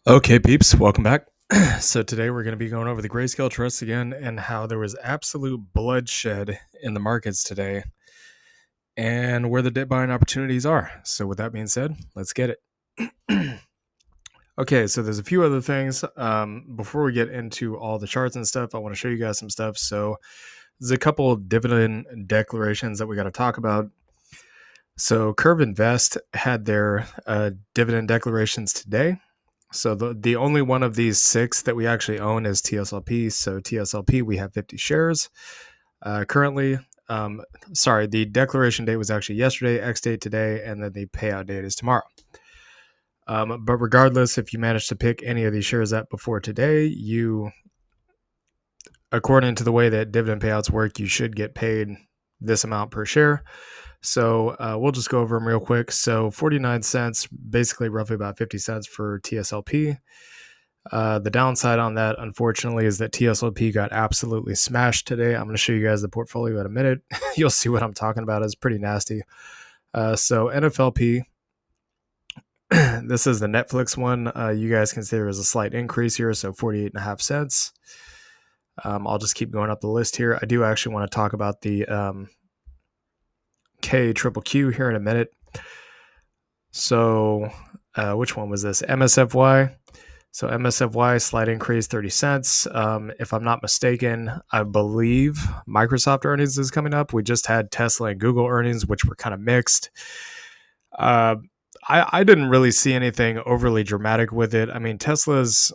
Okay, peeps, welcome back. So today we're going to be going over the grayscale trust again and how there was absolute bloodshed in the markets today and where the debt buying opportunities are. So with that being said, let's get it. Okay, so there's a few other things. Before we get into all the charts and stuff, I want to show you guys some stuff. So there's a couple of dividend declarations that we got to talk about. So Curve Invest had their dividend declarations today. So the only one of these 6 that we actually own is TSLP. So TSLP, we have 50 shares currently. The declaration date was actually yesterday, xdate today, and then the payout date is tomorrow. But regardless, if you manage to pick any of these shares up before today, you, according to the way that dividend payouts work, you should get paid this amount per share. So we'll just go over them real quick. So 49 cents, basically roughly about 50 cents for TSLP. The downside on that, unfortunately, is that TSLP got absolutely smashed today. I'm going to show you guys the portfolio in a minute. You'll see what I'm talking about. It's pretty nasty. So NFLP, this is the Netflix one. You guys can see there is a slight increase here, so 48.5 cents. I'll just keep going up the list here. I do actually want to talk about the QQQ here in a minute. So which one was this? MSFY. So MSFY, slight increase, 30 cents. If I'm not mistaken, I believe Microsoft earnings is coming up. We just had Tesla and Google earnings, which were kind of mixed. I didn't really see anything overly dramatic with it. I mean, Tesla's,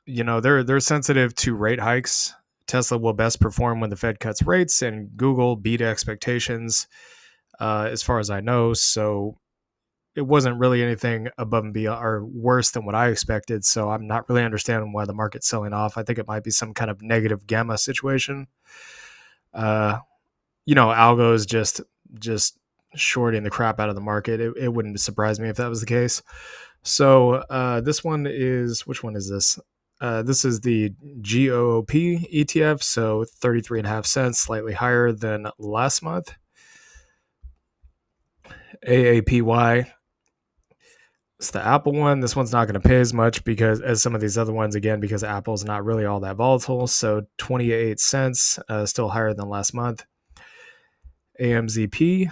they're sensitive to rate hikes. Tesla will best perform when the Fed cuts rates, and Google beat expectations, as far as I know. So it wasn't really anything above and beyond or worse than what I expected. So I'm not really understanding why the market's selling off. I think it might be some kind of negative gamma situation. Algo is just shorting the crap out of the market. It wouldn't surprise me if that was the case. So this one is, which one is this? This is the GOOP ETF. So 33.5 cents, slightly higher than last month. AAPY. It's the Apple one. This one's not going to pay as much as some of these other ones, again, because Apple's not really all that volatile. So 28 cents, still higher than last month. AMZP.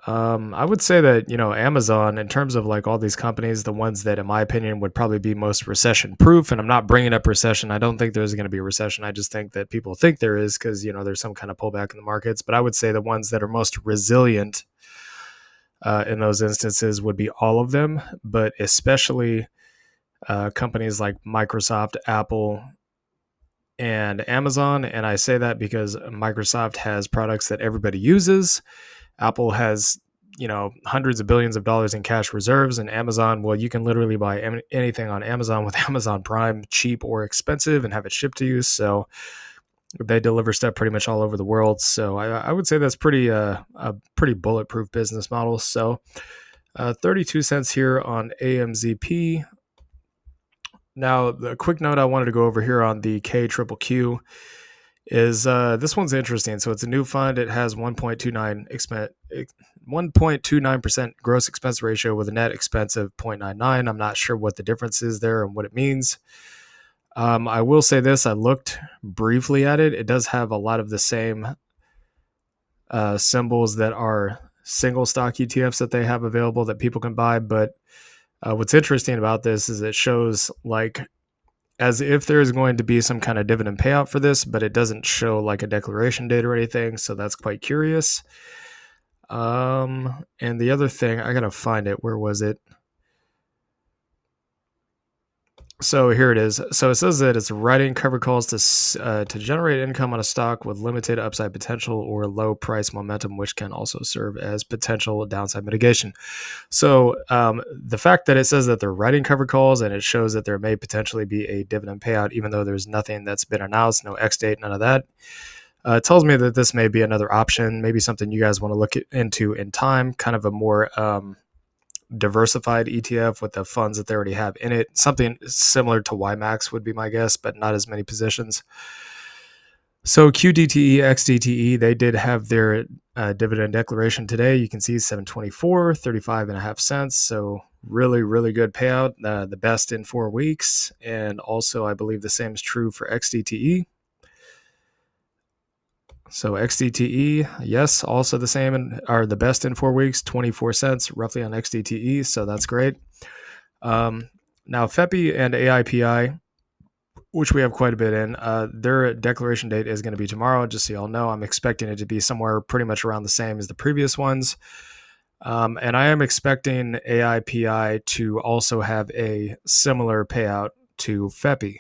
I would say that, Amazon, in terms of like all these companies, the ones that in my opinion would probably be most recession proof, and I'm not bringing up recession. I don't think there's going to be a recession. I just think that people think there is because, there's some kind of pullback in the markets. But I would say the ones that are most resilient in those instances would be all of them, but especially companies like Microsoft, Apple, and Amazon. And I say that because Microsoft has products that everybody uses. Apple has, hundreds of billions of dollars in cash reserves, and Amazon, well, you can literally buy anything on Amazon with Amazon Prime, cheap or expensive, and have it shipped to you. So they deliver stuff pretty much all over the world. So I would say that's a pretty bulletproof business model. So 32 cents here on AMZP. Now, the quick note I wanted to go over here on the QQQ is this one's interesting. So it's a new fund. It has 1.29% gross expense ratio with a net expense of 0.99. I'm not sure what the difference is there and what it means. I will say this. I looked briefly at it. It does have a lot of the same symbols that are single stock ETFs that they have available that people can buy. But what's interesting about this is it shows like as if there is going to be some kind of dividend payout for this, but it doesn't show like a declaration date or anything. So that's quite curious. And the other thing, I got to find it. Where was it? So here it is. So it says that it's writing cover calls to generate income on a stock with limited upside potential or low price momentum, which can also serve as potential downside mitigation. So the fact that it says that they're writing cover calls and it shows that there may potentially be a dividend payout, even though there's nothing that's been announced, no X date, none of that, tells me that this may be another option, maybe something you guys want to look into in time, kind of a more diversified ETF with the funds that they already have in it. Something similar to YMAX would be my guess, but not as many positions. So qdte, xdte, they did have their dividend declaration today. You can see 724, 35.5 cents. So really, really good payout, the best in 4 weeks. And also, I believe the same is true for xdte. So xdte, yes, also the same, are the best in 4 weeks, 24 cents roughly on xdte. So that's great. Now fepi and aipi, which we have quite a bit in, their declaration date is going to be tomorrow. Just so y'all know, I'm expecting it to be somewhere pretty much around the same as the previous ones. And I am expecting aipi to also have a similar payout to fepi.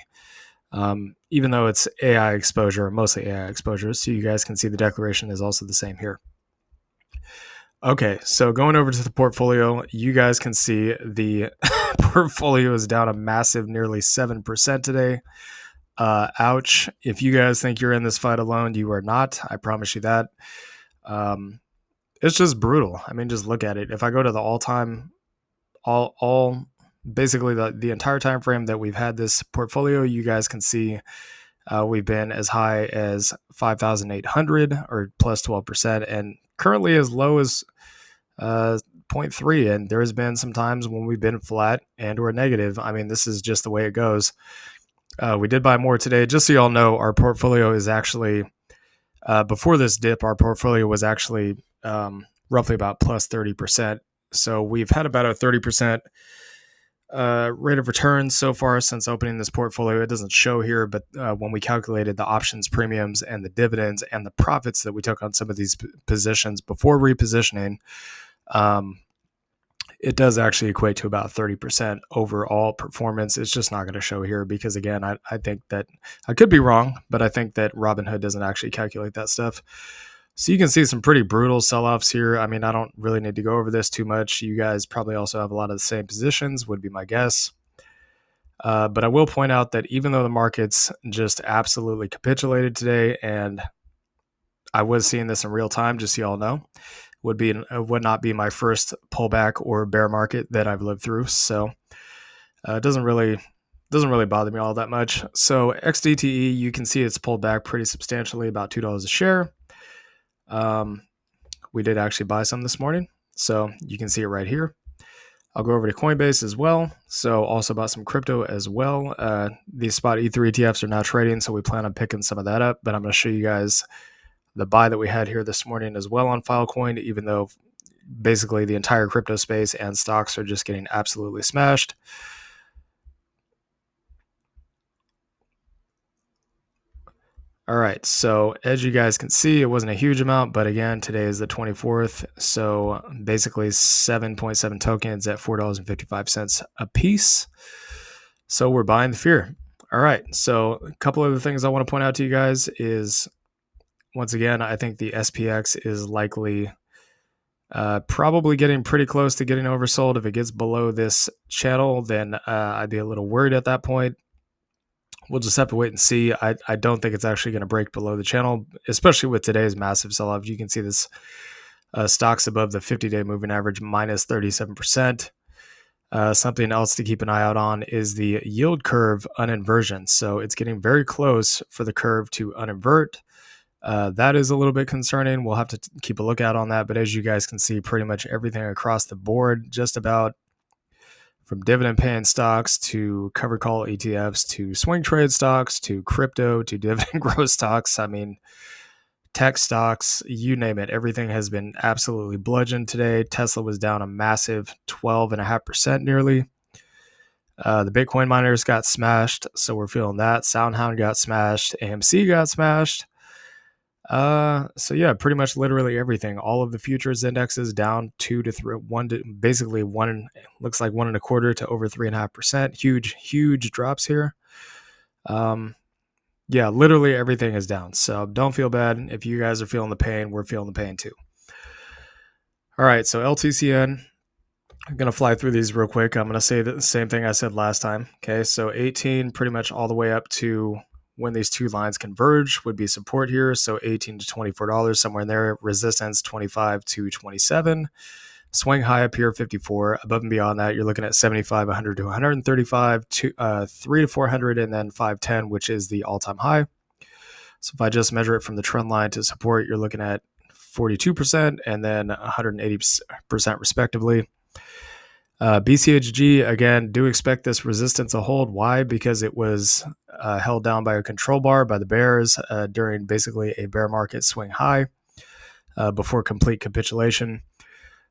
Even though it's AI exposure, mostly AI exposure. So you guys can see the declaration is also the same here. Okay, so going over to the portfolio, you guys can see the portfolio is down a massive nearly 7% today. Ouch. If you guys think you're in this fight alone, you are not. I promise you that. It's just brutal. I mean, just look at it. If I go to the all-time, basically the entire time frame that we've had this portfolio, you guys can see we've been as high as 5,800 or plus 12%, and currently as low as 0.3. And there has been some times when we've been flat and or negative. I mean, this is just the way it goes. We did buy more today. Just so y'all know, our portfolio is actually, before this dip, our portfolio was actually roughly about plus 30%. So we've had about a 30% rate of return so far since opening this portfolio. It doesn't show here, but when we calculated the options premiums and the dividends and the profits that we took on some of these positions before repositioning, it does actually equate to about 30% overall performance. It's just not going to show here because, again, I think that I could be wrong, but I think that Robinhood doesn't actually calculate that stuff. So you can see some pretty brutal sell-offs here. I mean, I don't really need to go over this too much. You guys probably also have a lot of the same positions, would be my guess. But I will point out that even though the markets just absolutely capitulated today, and I was seeing this in real time, just so y'all know, would not be my first pullback or bear market that I've lived through. So it doesn't really bother me all that much. So xdte, you can see it's pulled back pretty substantially, about $2 a share. We did actually buy some this morning, so you can see it right here. I'll go over to Coinbase as well. So also bought some crypto as well. These spot E3 ETFs are now trading, so we plan on picking some of that up. But I'm going to show you guys the buy that we had here this morning as well on Filecoin, even though basically the entire crypto space and stocks are just getting absolutely smashed. All right, so as you guys can see, it wasn't a huge amount, but again, today is the 24th, so basically 7.7 tokens at $4.55 a piece. So we're buying the fear. All right, so a couple of the things I want to point out to you guys is, once again, I think the SPX is likely probably getting pretty close to getting oversold. If it gets below this channel, then I'd be a little worried at that point. We'll just have to wait and see. I don't think it's actually going to break below the channel, especially with today's massive sell-off. You can see this stocks above the 50-day moving average, minus 37%. Something else to keep an eye out on is the yield curve uninversion. So it's getting very close for the curve to uninvert. That is a little bit concerning. We'll have to keep a lookout on that. But as you guys can see, pretty much everything across the board, just about from dividend paying stocks to covered call ETFs to swing trade stocks to crypto to dividend growth stocks. I mean, tech stocks, you name it. Everything has been absolutely bludgeoned today. Tesla was down a massive 12.5% nearly. The Bitcoin miners got smashed, so we're feeling that. SoundHound got smashed. AMC got smashed. So yeah, pretty much literally everything. All of the futures indexes down 2 to 3, 1 to basically 1, looks like 1.25 to over 3.5%. Huge drops here. Yeah, literally everything is down. So don't feel bad if you guys are feeling the pain. We're feeling the pain too. All right, so LTCN. I'm going to fly through these real quick. I'm going to say the same thing I said last time. Okay, so 18 pretty much all the way up to when these two lines converge would be support here. So $18 to $24, somewhere in there. Resistance 25 to 27. Swing high up here 54. Above and beyond that, you're looking at 75, 100 to 135, 3 to 400, and then 510, which is the all-time high. So if I just measure it from the trend line to support, you're looking at 42% and then 180% respectively. BCHG, again, do expect this resistance to hold. Why? Because it was held down by a control bar by the bears during basically a bear market swing high before complete capitulation.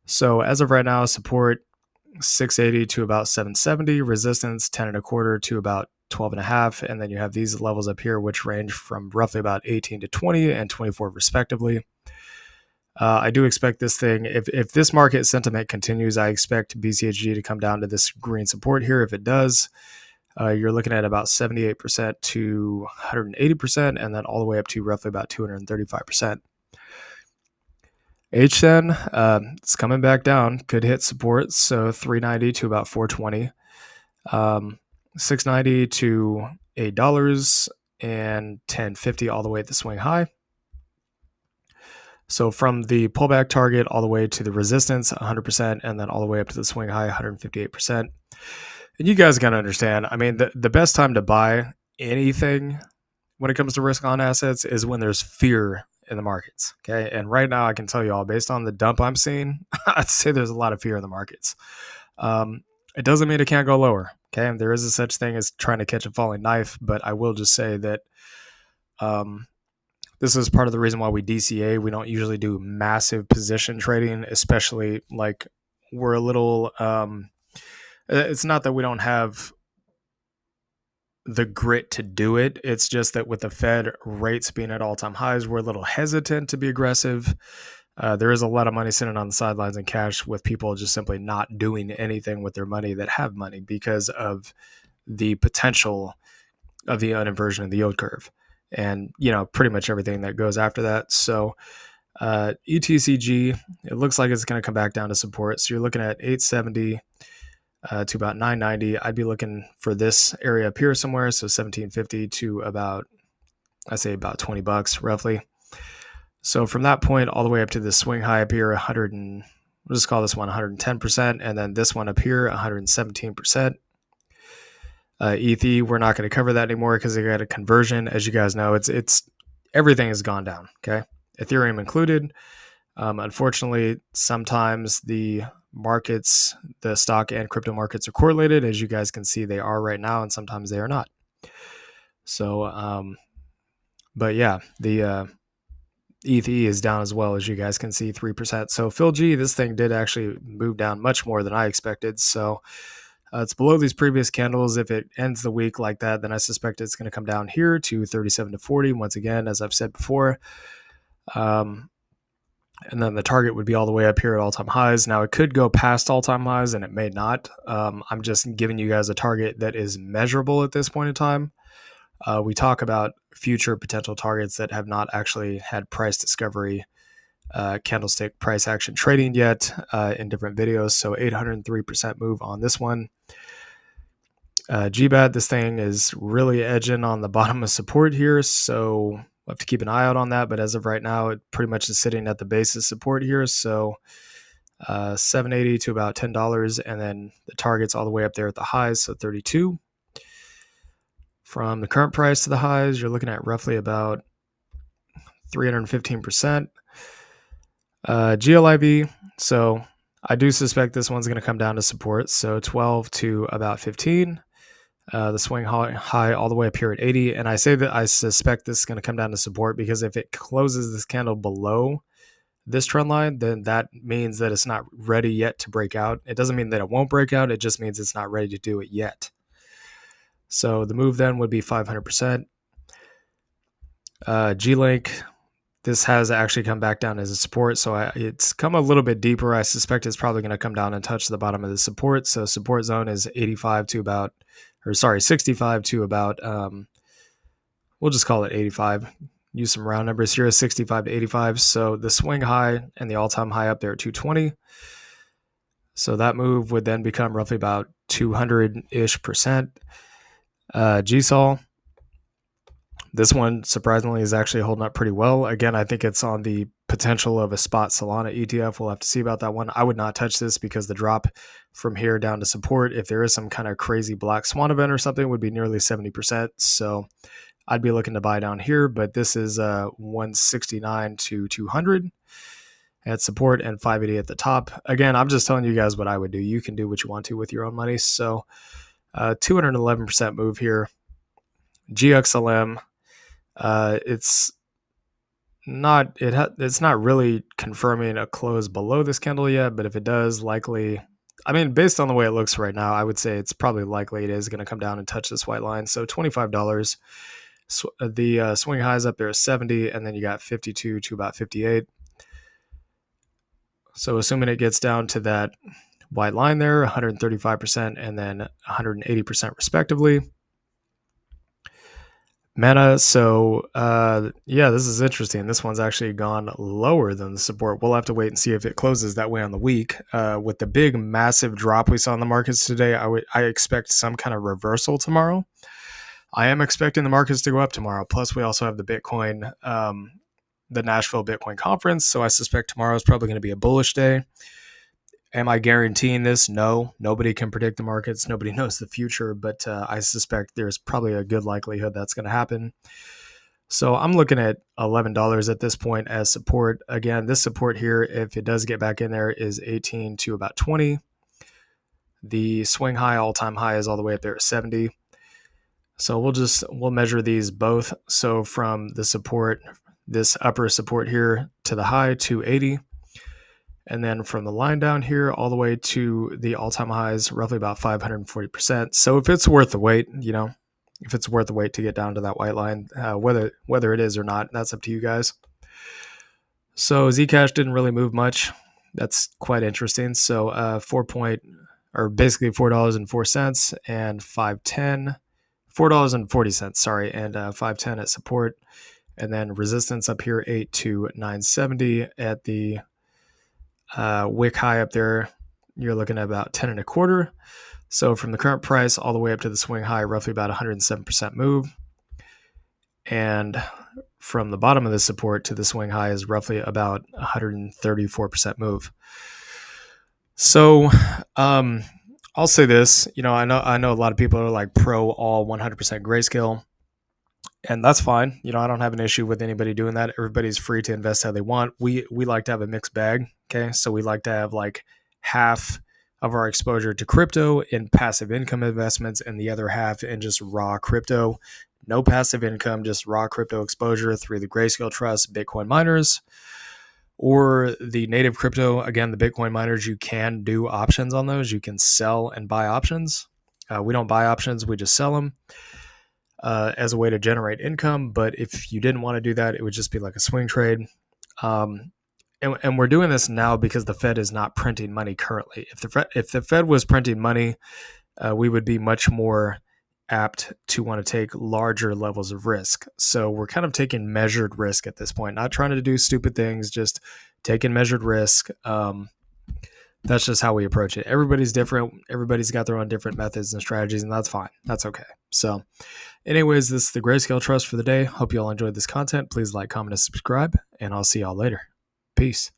So as of right now, support 680 to about 770, resistance 10.25 to about 12.5, and then you have these levels up here, which range from roughly about 18 to 20 and 24 respectively. I do expect this thing, if this market sentiment continues, I expect BCHG to come down to this green support here. If it does, you're looking at about 78% to 180%, and then all the way up to roughly about 235%. HZEN, it's coming back down, could hit support, so 390 to about 420, 690 to $8, and 1050 all the way at the swing high. So from the pullback target all the way to the resistance, 100%, and then all the way up to the swing high, 158%. And you guys got to understand, I mean, the best time to buy anything when it comes to risk on assets is when there's fear in the markets. Okay. And right now, I can tell you all, based on the dump I'm seeing, I'd say there's a lot of fear in the markets. It doesn't mean it can't go lower. Okay. And there is a such thing as trying to catch a falling knife, but I will just say that this is part of the reason why we DCA. We don't usually do massive position trading, especially like we're a little, it's not that we don't have the grit to do it. It's just that with the Fed rates being at all-time highs, we're a little hesitant to be aggressive. There is a lot of money sitting on the sidelines in cash with people just simply not doing anything with their money that have money because of the potential of the uninversion of the yield curve. And, you know, pretty much everything that goes after that. So ETCG, it looks like it's going to come back down to support. So you're looking at 870 to about 990. I'd be looking for this area up here somewhere. So 1750 to about, I say about $20 roughly. So from that point all the way up to the swing high up here, we'll just call this one 110%. And then this one up here, 117%. ETH, we're not going to cover that anymore because they got a conversion. As you guys know, it's everything has gone down. Okay, Ethereum included. Unfortunately, sometimes the markets, the stock and crypto markets are correlated. As you guys can see, they are right now, and sometimes they are not. So, but yeah, the ETH is down as well, as you guys can see, 3%. So PhilG, this thing did actually move down much more than I expected. So it's below these previous candles. If it ends the week like that, then I suspect it's going to come down here to 37 to 40. Once again, as I've said before. And then the target would be all the way up here at all-time highs. Now, it could go past all-time highs, and it may not. I'm just giving you guys a target that is measurable at this point in time. We talk about future potential targets that have not actually had price discovery, candlestick price action trading yet in different videos. So 803% move on this one. GBAT, this thing is really edging on the bottom of support here, so we'll have to keep an eye out on that. But as of right now, it pretty much is sitting at the base of support here. So 780 to about $10, and then the target's all the way up there at the highs, so 32. From the current price to the highs, you're looking at roughly about 315%. GLIV, so I do suspect this one's going to come down to support, so 12 to about 15. The swing high all the way up here at 80. And I say that I suspect this is going to come down to support because if it closes this candle below this trend line, then that means that it's not ready yet to break out. It doesn't mean that it won't break out. It just means it's not ready to do it yet. So the move then would be 500%. G-Link, this has actually come back down as a support. So it's come a little bit deeper. I suspect it's probably going to come down and touch the bottom of the support. So support zone is 65 to about, 65 to about, we'll just call it 85. Use some round numbers here, 65 to 85. So the swing high and the all-time high up there at 220. So that move would then become roughly about 200-ish%. GSOL, this one surprisingly is actually holding up pretty well. Again, I think it's on the potential of a spot Solana ETF. We'll have to see about that one. I would not touch this because the drop from here down to support, if there is some kind of crazy black swan event or something, would be nearly 70%. So I'd be looking to buy down here, but this is 169 to 200 at support and 580 at the top. Again, I'm just telling you guys what I would do. You can do what you want to with your own money. So 211% move here. GXLM, it's not really confirming a close below this candle yet, but if it does, likely, I mean, based on the way it looks right now, I would say it's probably likely it is going to come down and touch this white line. So $25. The swing highs up there is 70, and then you got 52 to about 58. So assuming it gets down to that white line there, 135% and then 180% respectively. Meta, so yeah, this is interesting. This one's actually gone lower than the support. We'll have to wait and see if it closes that way on the week. With the big, massive drop we saw in the markets today, I expect some kind of reversal tomorrow. I am expecting the markets to go up tomorrow. Plus, we also have the Bitcoin, the Nashville Bitcoin conference. So I suspect tomorrow is probably going to be a bullish day. Am I guaranteeing this? No. Nobody can predict the markets. Nobody knows the future, but I suspect there's probably a good likelihood that's going to happen. So I'm looking at $11 at this point as support. Again, this support here, if it does get back in there, is 18 to about 20. The swing high, all-time high, is all the way up there at 70. So we'll measure these both. So from the support, this upper support here to the high, 280. And then from the line down here all the way to the all-time highs, roughly about 540%. So if it's worth the wait, if it's worth the wait to get down to that white line, whether it is or not, that's up to you guys. So Zcash didn't really move much. That's quite interesting. So basically $4.04 and $4.40, sorry, and 510 at support. And then resistance up here, 8 to 970 at the wick high up there, you're looking at about 10 and a quarter. So from the current price all the way up to the swing high, roughly about 107% move. And from the bottom of the support to the swing high is roughly about 134% move. So I'll say this, I know a lot of people are like pro all 100% grayscale. And that's fine. I don't have an issue with anybody doing that. Everybody's free to invest how they want. We like to have a mixed bag. Okay. So we like to have like half of our exposure to crypto in passive income investments and the other half in just raw crypto. No passive income, just raw crypto exposure through the Grayscale Trust Bitcoin miners or the native crypto. Again, the Bitcoin miners, you can do options on those. You can sell and buy options. We don't buy options. We just sell them. As a way to generate income. But if you didn't want to do that, it would just be like a swing trade. And we're doing this now because the Fed is not printing money currently. If the Fed was printing money, we would be much more apt to want to take larger levels of risk. So we're kind of taking measured risk at this point, not trying to do stupid things, just taking measured risk. That's just how we approach it. Everybody's different. Everybody's got their own different methods and strategies, and that's fine. That's okay. So anyways, this is the Grayscale Trust for the day. Hope you all enjoyed this content. Please like, comment, and subscribe, and I'll see y'all later. Peace.